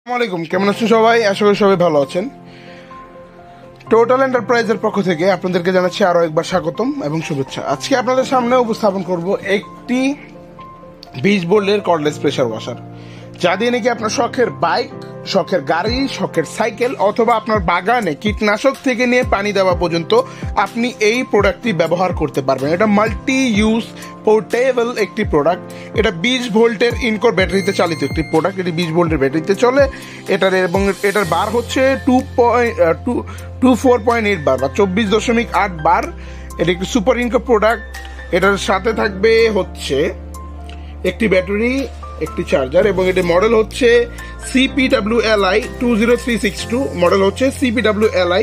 আসসালামাইকুম, কেমন আছেন সবাই? আশা করি সবাই ভালো আছেন। টোটাল এন্টারপ্রাইজের পক্ষ থেকে আপনাদেরকে জানাচ্ছি আরো একবার স্বাগতম এবং শুভেচ্ছা। আজকে আপনাদের সামনে উপস্থাপন করব একটি 20 ভোল্টের কর্ডলেস প্রেসার ওয়াশার, যা দিয়ে নাকি আপনার শখের বাইক, শখের গাড়ি, শখের সাইকেল অথবা আপনার বাগানে কীটনাশক থেকে নিয়ে পানি দেওয়া পর্যন্ত আপনি এই প্রোডাক্টটি ব্যবহার করতে পারবেন। এটা মাল্টি ইউজ পোর্টেবল একটি প্রোডাক্ট। এটা 20 ভোল্টের ইনকোর ব্যাটারিতে চালিত একটি প্রোডাক্ট। এটি 20 ভোল্টের ব্যাটারিতে চলে। এটার বার হচ্ছে 24.8 বার বা 24.8 বার। এটা একটি সুপার ইনকোর প্রোডাক্ট। এটার সাথে থাকবে হচ্ছে একটি ব্যাটারি, একটি চার্জার এবং এটি মডেল হচ্ছে CPWLI 20362। মডেল হচ্ছে CPWLI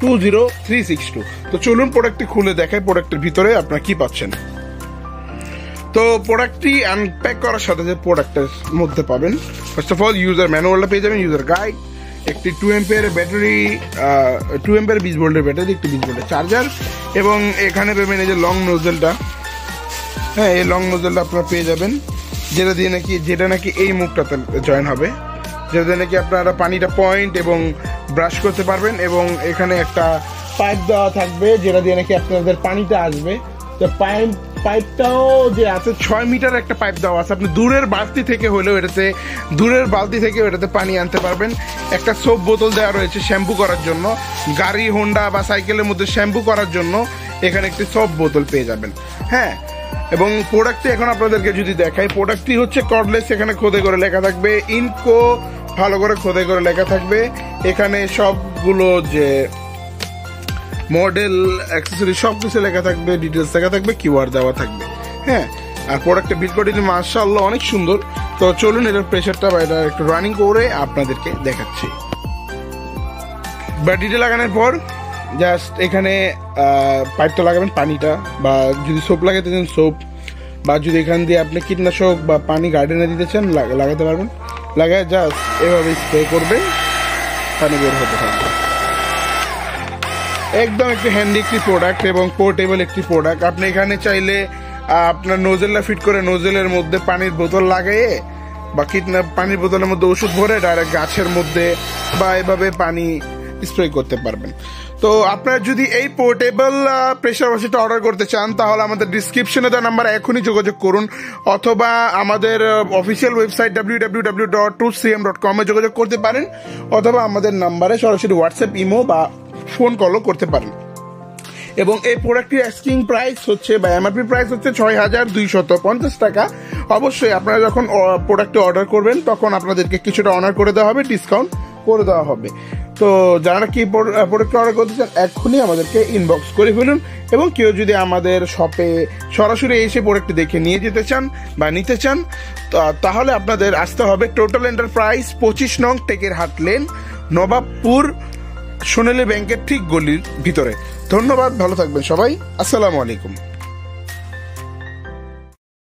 20362। তো চলুন প্রোডাক্টটি খুলে দেখাই প্রোডাক্টের ভিতরে আপনারা কি পাচ্ছেন। তো প্রোডাক্টটি আনপ্যাক করার সাথে যে প্রোডাক্টের মধ্যে পাবেন, ফার্স্ট অফ অল ইউজার ম্যানুয়ালটা পেয়ে যাবেন, ইউজার গাইড, একটি 2 অ্যাম্পিয়ারের ব্যাটারি, 2 অ্যাম্পিয়ার 20 ভোল্টের ব্যাটারি, একটি 20 ভোল্টের চার্জার এবং এখানে পেবেন এই যে লং নোজেলটা। হ্যাঁ, এই লং নোজেলটা আপনারা পেয়ে যাবেন, যেটা নাকি এই মুখটাতে জয়েন হবে, যেটা দিয়ে নাকি আপনারা পানিটা পয়েন্ট এবং ব্রাশ করতে পারবেন। এবং এখানে একটা পাইপ দেওয়া থাকবে যেটা দিয়ে নাকি আপনাদের পানিটা আসবে। তো পাইপটাও যে আছে 6 মিটার একটা পাইপ দেওয়া আছে। আপনি দূরের বালতি থেকে এটাতে পানি আনতে পারবেন। একটা সোপ বোতল দেওয়া রয়েছে শ্যাম্পু করার জন্য, গাড়ি, হোন্ডা বা সাইকেলের মধ্যে শ্যাম্পু করার জন্য এখানে একটি সোপ বোতল পেয়ে যাবেন। হ্যাঁ, এবং প্রোডাক্টটি এখন আপনাদেরকে যদি দেখাই, প্রোডাক্টটি হচ্ছে কর্ডলেস। এখানে খোদাই করে লেখা থাকবে ইনকো, ভালো করে খোদাই করে লেখা থাকবে। এখানে সবগুলো যে মডেল, অ্যাক্সেসরি সব কিছু লেখা থাকবে, ডিটেলস লেখা থাকবে, কিওয়ার্ড দেওয়া থাকবে। হ্যাঁ, আর প্রোডাক্টের বিল্ড কোয়ালিটি মাশাআল্লাহ অনেক সুন্দর। তো চলুন এটার প্রেসারটা বা এটা একটু রানিং করে আপনাদেরকে দেখাচ্ছি। ব্যাটারিটা লাগানোর পর জাস্ট এখানে পাইপটা লাগাবেন, পানিটা, বা যদি সোপ লাগাতে চান সোপ, বা যদি এখান দিয়ে আপনি কীটনাশক বা পানি গার্ডেনে দিতে চান লাগাতে পারবেন। লাগায় জাস্ট এভাবে স্প্রে করবেন, পানি বের হতে থাকবে। একদম একটি হ্যান্ডি একটি প্রোডাক্ট এবং পোর্টেবল একটি প্রোডাক্ট। আপনি এখানে চাইলে আপনার নোজেলটা ফিট করে নোজেলের মধ্যে পানির বোতল লাগিয়ে বা পানির বোতলের মধ্যে ওষুধ ভরে ডাইরেক্ট গাছের মধ্যে বা এভাবে পানি স্প্রে করতে পারবেন। তো আপনারা যদি এই পোর্টেবল প্রেসার ওয়াশারটা অর্ডার করতে চান তাহলে আমাদের ডিসক্রিপশনে দেওয়া নাম্বার এখনই যোগাযোগ করুন, অথবা আমাদের অফিসিয়াল ওয়েবসাইট www.2cm.com এ যোগাযোগ করতে পারেন, অথবা আমাদের নাম্বারে সরাসরি হোয়াটসঅ্যাপ, ইমো বা ফোন কলও করতে পারেন। এবং এই প্রোডাক্টটির আস্কিং প্রাইস হচ্ছে বা এমআরপি প্রাইস হচ্ছে ৬,২৫০ টাকা। অবশ্যই আপনারা যখন প্রোডাক্টটি অর্ডার করবেন তখন আপনাদেরকে কিছুটা অনার করে দেওয়া হবে, ডিসকাউন্ট করে দেওয়া হবে। তো যারা কি প্রোডাক্ট অর্ডার করতে চান এখনই আমাদেরকে ইনবক্স করে ফেলুন। এবং কেউ যদি আমাদের শপে সরাসরি এসে প্রোডাক্টটি দেখে নিয়ে যেতে চান বা নিতে চান তাহলে আপনাদের আসতে হবে টোটাল এন্টারপ্রাইজ 25 নং টেকেরহাট লেন, নবাবপুর, সোনালী ব্যাংকের ঠিক গলির ভিতরে। ধন্যবাদ, ভালো থাকবেন সবাই। আসসালামু আলাইকুম।